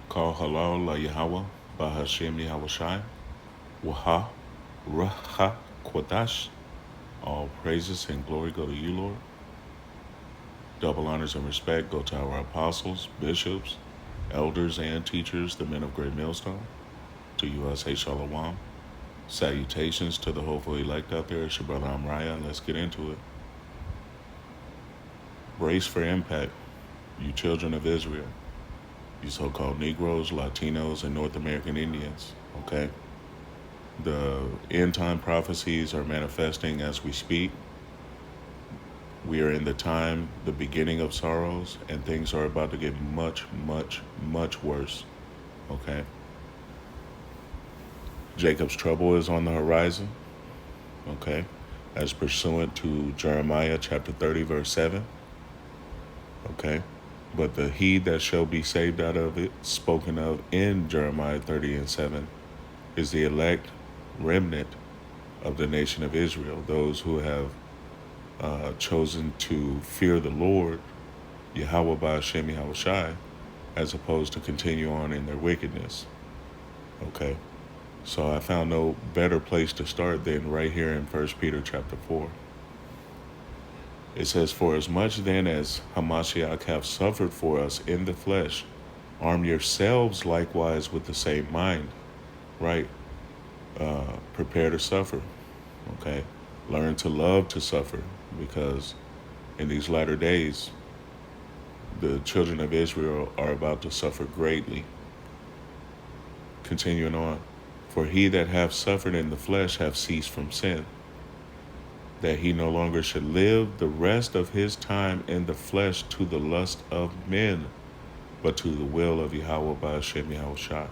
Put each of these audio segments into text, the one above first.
Call halal la Yahweh, Bahashem Yahweh Shai, Waha, Raha, Kwadash. All praises and glory go to you, Lord. Double honors and respect go to our apostles, bishops, elders, and teachers, the men of Great Millstone. To you, I say Shalom. Salutations to the hopeful elect out there. It's your brother Amraya. Let's get into it. Brace for impact, you children of Israel, you so-called Negroes, Latinos, and North American Indians, okay? The end-time prophecies are manifesting as we speak. We are in the time, the beginning of sorrows, and things are about to get much, much, much worse, okay? Jacob's trouble is on the horizon, okay? As pursuant to Jeremiah chapter 30, verse 7, okay? But the he that shall be saved out of it, spoken of in Jeremiah 30 and 7, is the elect remnant of the nation of Israel, those who have chosen to fear the Lord, Yahweh Ba'ashem Yahweh Shai, as opposed to continue on in their wickedness. Okay? So I found no better place to start than right here in 1 Peter chapter 4. It says, "For as much then as Hamashiach hath suffered for us in the flesh, arm yourselves likewise with the same mind." Right? Prepare to suffer. Okay? Learn to love to suffer, because in these latter days, the children of Israel are about to suffer greatly. Continuing on, "For he that hath suffered in the flesh hath ceased from sin, that he no longer should live the rest of his time in the flesh to the lust of men, but to the will of Yahweh Ba'ashem Yahweh Shai.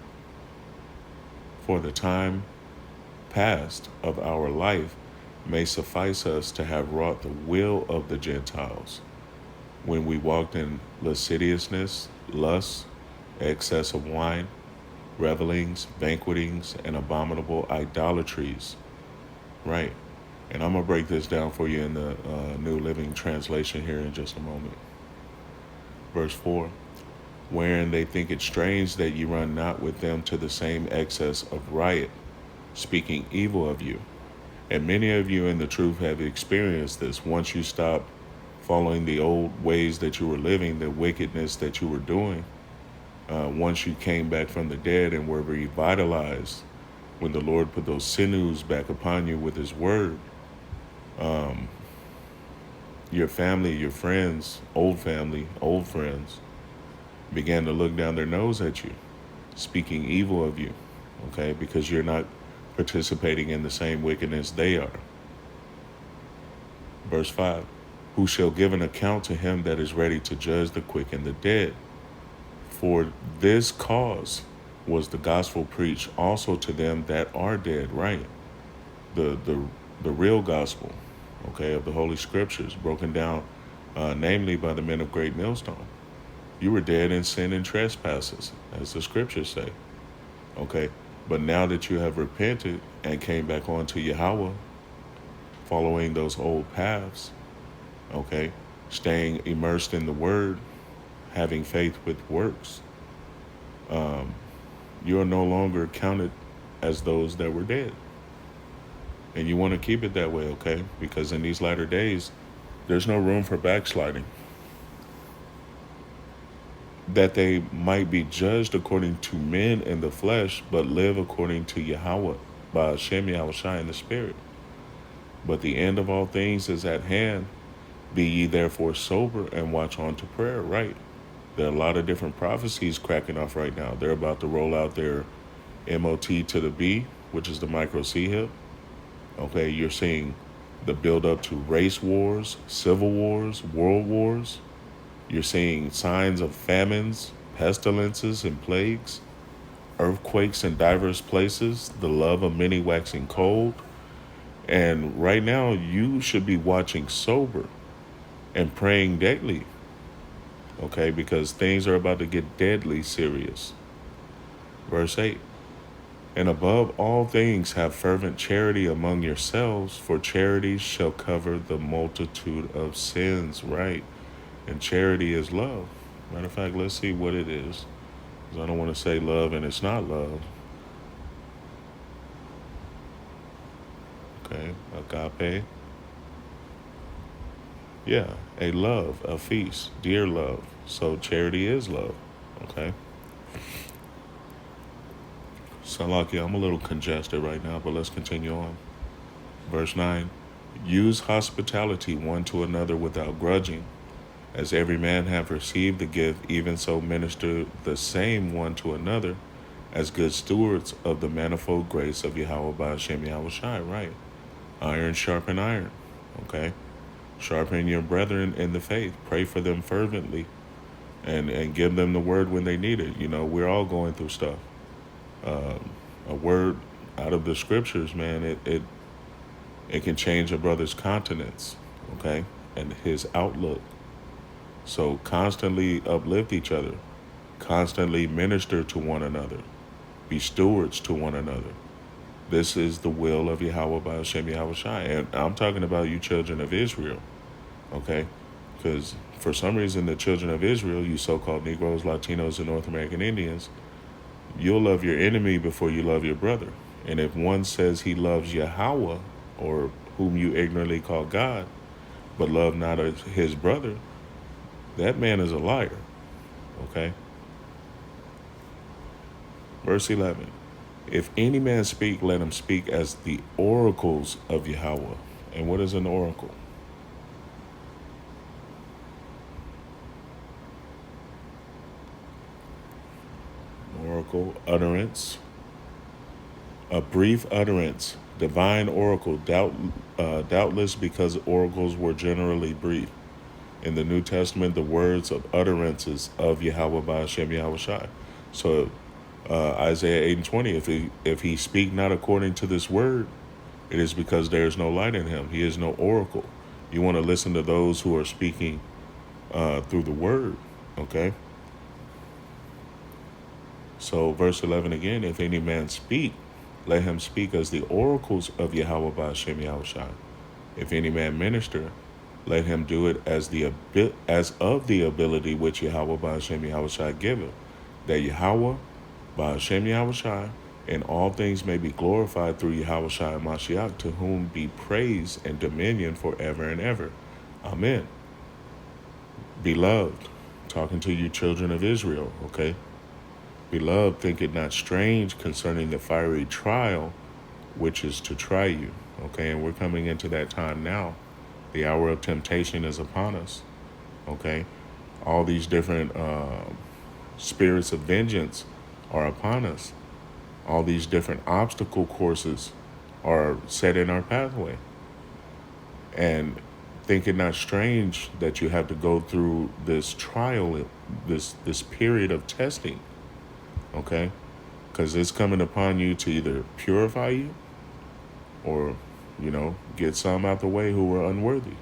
For the time past of our life may suffice us to have wrought the will of the Gentiles, when we walked in lasciviousness, lust, excess of wine, revelings, banquetings, and abominable idolatries." Right. And I'm going to break this down for you in the New Living Translation here in just a moment. Verse 4, "Wherein they think it strange that ye run not with them to the same excess of riot, speaking evil of you." And many of you in the truth have experienced this. Once you stop following the old ways that you were living, the wickedness that you were doing, once you came back from the dead and were revitalized, when the Lord put those sinews back upon you with his word, your family, your friends, old family, old friends, began to look down their nose at you, speaking evil of you, okay, because you're not participating in the same wickedness they are. Verse 5, "Who shall give an account to him that is ready to judge the quick and the dead? For this cause was the gospel preached also to them that are dead." Right? The real gospel, okay, of the Holy Scriptures, broken down namely by the men of Great Millstone. You were dead in sin and trespasses, as the Scriptures say. Okay? But now that you have repented and came back onto Yahweh, following those old paths, okay, staying immersed in the Word, having faith with works, you are no longer counted as those that were dead. And you want to keep it that way, okay? Because in these latter days, there's no room for backsliding. "That they might be judged according to men in the flesh, but live according to Yahweh, by Hashem Yahweh Shai in the Spirit. But the end of all things is at hand. Be ye therefore sober and watch on to prayer." Right? There are a lot of different prophecies cracking off right now. They're about to roll out their MOT to the B, which is the micro C hip. Okay, you're seeing the build up to race wars, civil wars, world wars. You're seeing signs of famines, pestilences, and plagues, earthquakes in diverse places, the love of many waxing cold. And right now, you should be watching sober and praying daily, okay, because things are about to get deadly serious. Verse 8, "And above all things have fervent charity among yourselves, for charity shall cover the multitude of sins." Right? And charity is love. Matter of fact, let's see what it is. because I don't want to say love and it's not love. Okay, agape. Yeah, a love, a feast, dear love. So charity is love. Okay. So lucky, I'm a little congested right now, but let's continue on. Verse 9. Use hospitality one to another without grudging. As every man have received the gift, even so minister the same one to another as good stewards of the manifold grace of Yahweh by Hashem Yahweh Shai. Right. Iron sharpen iron. Okay. Sharpen your brethren in the faith. Pray for them fervently and give them the word when they need it. You know, we're all going through stuff. A word out of the scriptures, man, it can change a brother's countenance, okay, and his outlook. So constantly uplift each other, constantly minister to one another, be stewards to one another. This is the will of Yahweh by Hashem Yahweh Shai. And I'm talking about you children of Israel, okay? Because for some reason, the children of Israel, you so-called Negroes, Latinos, and North American Indians, you'll love your enemy before you love your brother. And if one says he loves Yahweh, or whom you ignorantly call God, but love not his brother, that man is a liar. Okay? Verse 11. If any man speak, let him speak as the oracles of Yahweh. And what is an oracle? Oracle, utterance, a brief utterance, divine oracle, doubtless because oracles were generally brief. In the New Testament, the words of utterances of Yahweh by Hashem Yahweh Shai. So Isaiah 8 and 20, if he speak not according to this word, it is because there is no light in him. He is no oracle. You want to listen to those who are speaking through the word, okay? So verse 11 again, if any man speak, let him speak as the oracles of Yahweh by Hashem Yahweh Shai. If any man minister, let him do it as of the ability which Yahweh by Hashem Yahweh Shai giveth, that Yahweh by Hashem Yahweh Shai in all things may be glorified through Yahweh Shai and Mashiach, to whom be praise and dominion forever and ever. Amen. Beloved, talking to you children of Israel, okay? Beloved, think it not strange concerning the fiery trial, which is to try you. Okay, and we're coming into that time now. The hour of temptation is upon us. Okay, all these different spirits of vengeance are upon us. All these different obstacle courses are set in our pathway. And think it not strange that you have to go through this trial, this period of testing. Okay, because it's coming upon you to either purify you or, get some out the way who were unworthy.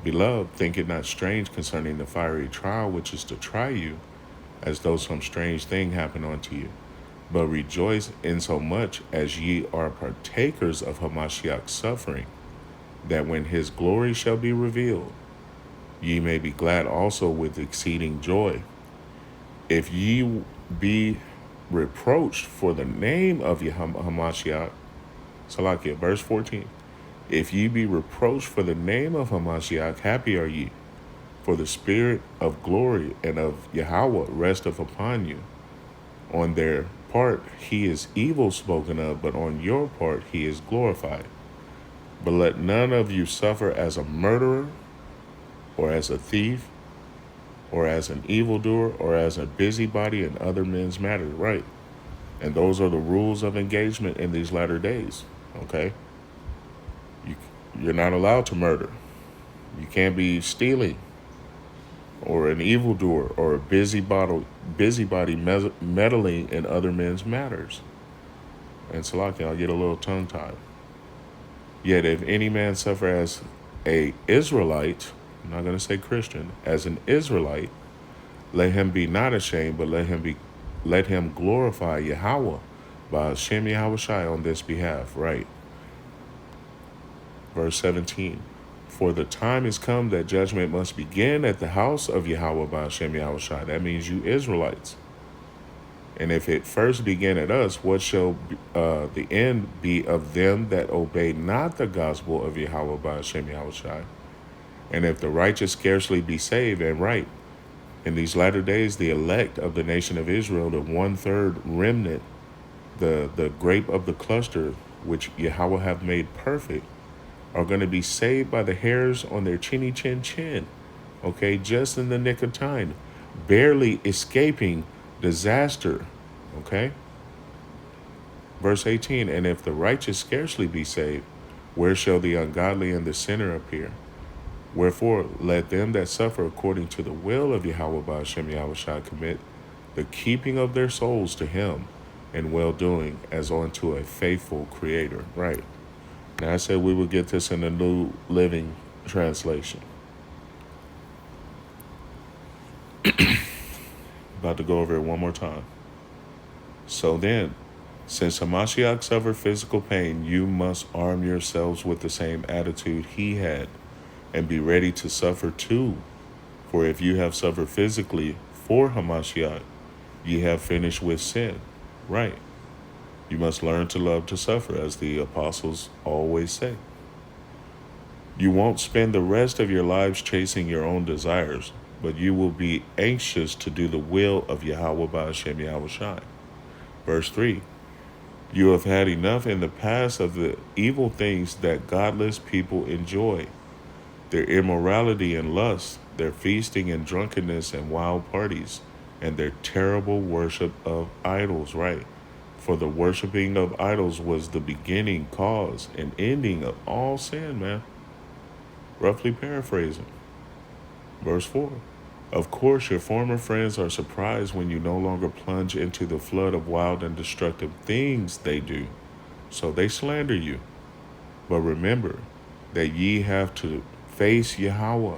Beloved, think it not strange concerning the fiery trial which is to try you, as though some strange thing happened unto you. But rejoice insomuch as ye are partakers of Hamashiach's suffering, that when his glory shall be revealed, ye may be glad also with exceeding joy. If ye be reproached for the name of Hamashiach, Salakia, verse 14. If ye be reproached for the name of Hamashiach, happy are ye, for the spirit of glory and of Yahweh resteth upon you. On their part he is evil spoken of, but on your part he is glorified. But let none of you suffer as a murderer, or as a thief, or as an evildoer, or as a busybody in other men's matters. Right. And those are the rules of engagement in these latter days. Okay. You're not allowed to murder. You can't be stealing, or an evildoer, or a busybody meddling in other men's matters. And Salaki, I'll get a little tongue-tied. Yet if any man suffer as a Israelite, I'm not going to say Christian, as an Israelite, let him be not ashamed, but let him glorify Yahweh by Hashem Yahweh Shai on this behalf. Right. Verse 17. For the time is come that judgment must begin at the house of Yahweh by Hashem Yahweh Shai. That means you Israelites. And if it first begin at us, what shall the end be of them that obey not the gospel of Yahweh by Hashem Yahushai? And if the righteous scarcely be saved, and right, in these latter days, the elect of the nation of Israel, the 1/3 remnant, the grape of the cluster, which Yahweh have made perfect, are going to be saved by the hairs on their chinny chin chin. Okay, just in the nick of time, barely escaping disaster. Okay. Verse 18, and if the righteous scarcely be saved, where shall the ungodly and the sinner appear? Wherefore, let them that suffer according to the will of Yahweh by Hashem Yahushua commit the keeping of their souls to him in well-doing as unto a faithful creator. Right. Now, I said we would get this in the New Living Translation. About to go over it one more time. So then, since Hamashiach suffered physical pain, you must arm yourselves with the same attitude he had and be ready to suffer too. For if you have suffered physically for Hamashiach, ye have finished with sin. Right. You must learn to love to suffer, as the apostles always say. You won't spend the rest of your lives chasing your own desires, but you will be anxious to do the will of Yahweh by Hashem Yahushai. Verse 3, you have had enough in the past of the evil things that godless people enjoy, their immorality and lust, their feasting and drunkenness and wild parties, and their terrible worship of idols, right? For the worshiping of idols was the beginning, cause, and ending of all sin, man. Roughly paraphrasing. Verse 4. Of course, your former friends are surprised when you no longer plunge into the flood of wild and destructive things they do. So they slander you. But remember that ye have to face Yahweh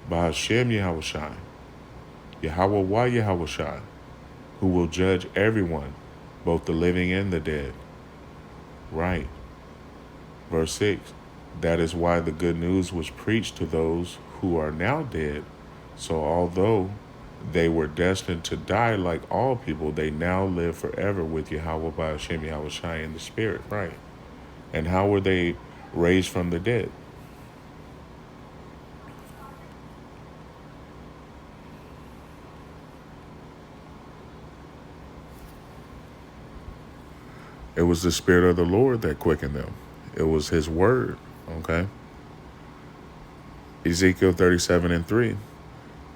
by Hashem Yahushai, Yahweh Wa Yahushai, who will judge everyone, both the living and the dead. Right. Verse 6. That is why the good news was preached to those who are now dead. So although they were destined to die like all people, they now live forever with Yahweh by Hashem Yahushai in the Spirit. Right. And how were they raised from the dead? It was the Spirit of the Lord that quickened them. It was his word. Okay. Ezekiel 37:3.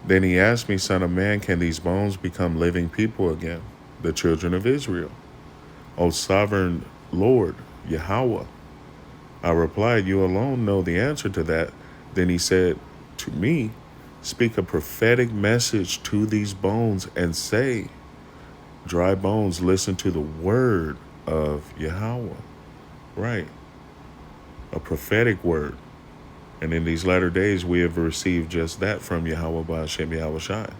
Then he asked me, Son of man, can these bones become living people again, the children of Israel? O sovereign Lord, Yahweh. I replied, you alone know the answer to that. Then he said to me, speak a prophetic message to these bones and say, dry bones, listen to the word of Yahweh. Right. A prophetic word. And in these latter days, we have received just that from Yahweh by Hashem Yahushai,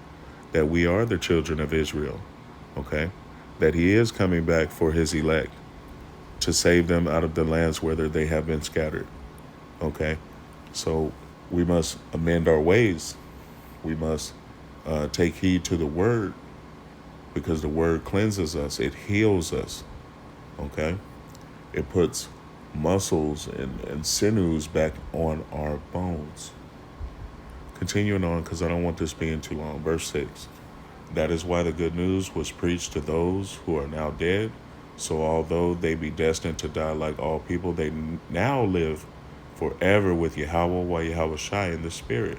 that we are the children of Israel, okay? That he is coming back for his elect to save them out of the lands where they have been scattered, okay? So we must amend our ways. We must take heed to the word, because the word cleanses us. It heals us, okay? It puts muscles and sinews back on our bones. Continuing on, because I don't want this being too long. Verse 6. That is why the good news was preached to those who are now dead. So although they be destined to die like all people, they now live forever with Yahweh Wa Yahushai in the Spirit.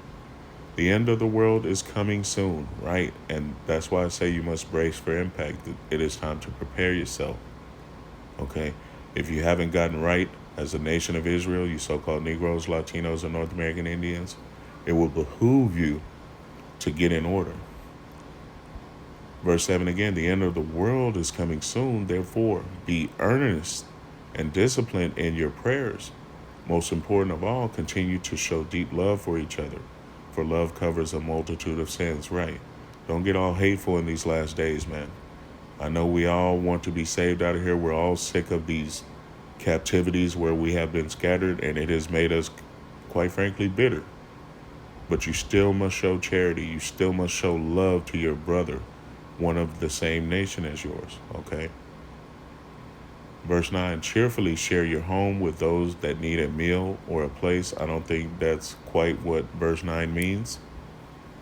The end of the world is coming soon, right? And that's why I say you must brace for impact. It is time to prepare yourself. Okay? If you haven't gotten right as a nation of Israel, you so-called Negroes, Latinos, and North American Indians, it will behoove you to get in order. Verse 7 again, the end of the world is coming soon. Therefore, be earnest and disciplined in your prayers. Most important of all, continue to show deep love for each other, for love covers a multitude of sins. Right. Don't get all hateful in these last days, man. I know we all want to be saved out of here. We're all sick of these captivities where we have been scattered, and it has made us, quite frankly, bitter. But you still must show charity. You still must show love to your brother one of the same nation as yours. Okay. Verse 9, cheerfully share your home with those that need a meal or a place. I don't think that's quite what verse 9 means,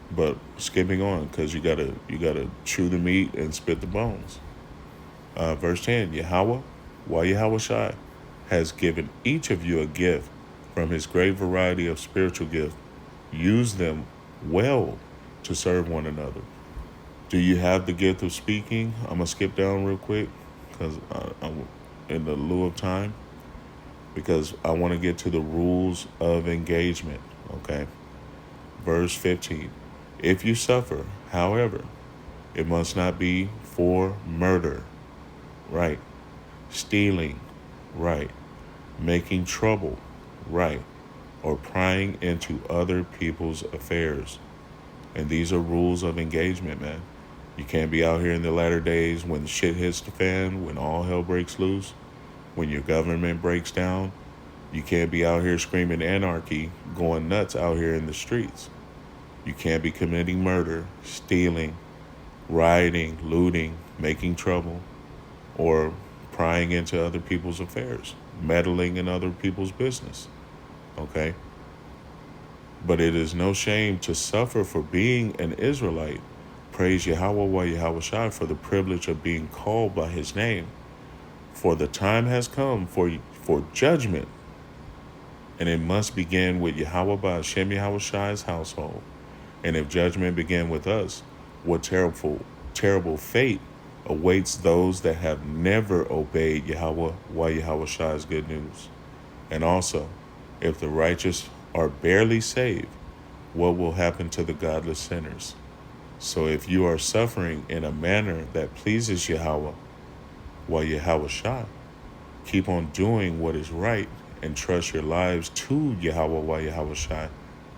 but skipping on, because you gotta chew the meat and spit the bones. Verse 10, Yahweh, Yahweh Shai, has given each of you a gift from his great variety of spiritual gifts. Use them well to serve one another. Do you have the gift of speaking? I'm going to skip down real quick because I'm in the lieu of time, because I want to get to the rules of engagement. Okay. Verse 15. If you suffer, however, it must not be for murder, right? Stealing, right? Making trouble, right? Or prying into other people's affairs. And these are rules of engagement, man. You can't be out here in the latter days when shit hits the fan, when all hell breaks loose, when your government breaks down. You can't be out here screaming anarchy, going nuts out here in the streets. You can't be committing murder, stealing, rioting, looting, making trouble, or prying into other people's affairs, meddling in other people's business. Okay? But it is no shame to suffer for being an Israelite. Praise Yahweh Yahweh Shai for the privilege of being called by his name. For the time has come for judgment, and it must begin with Yahweh by Hashem Yahweh Shai's household. And if judgment began with us, what terrible fate awaits those that have never obeyed Yahweh Yahweh Shai's good news. And also, if the righteous are barely saved, what will happen to the godless sinners? So if you are suffering in a manner that pleases Yahweh Yahweh Shai, keep on doing what is right and trust your lives to Yahweh Yahweh Shai,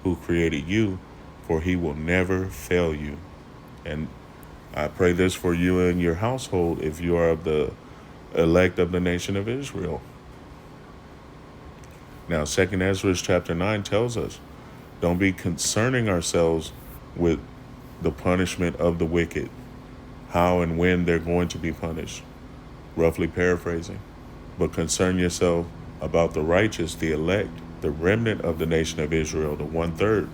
who created you, for he will never fail you. And I pray this for you and your household if you are of the elect of the nation of Israel. Now, 2 Ezra chapter 9 tells us, don't be concerning ourselves with the punishment of the wicked, how and when they're going to be punished, roughly paraphrasing, but concern yourself about the righteous, the elect, the remnant of the nation of Israel, the 1/3,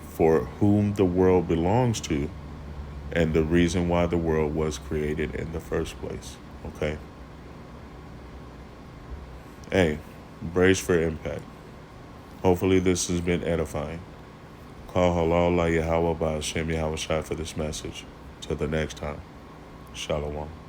for whom the world belongs to, and the reason why the world was created in the first place. Okay? Hey, brace for impact. Hopefully this has been edifying. Call halal la Yahweh by Hashem Yahweh Shai for this message. Till the next time. Shalom.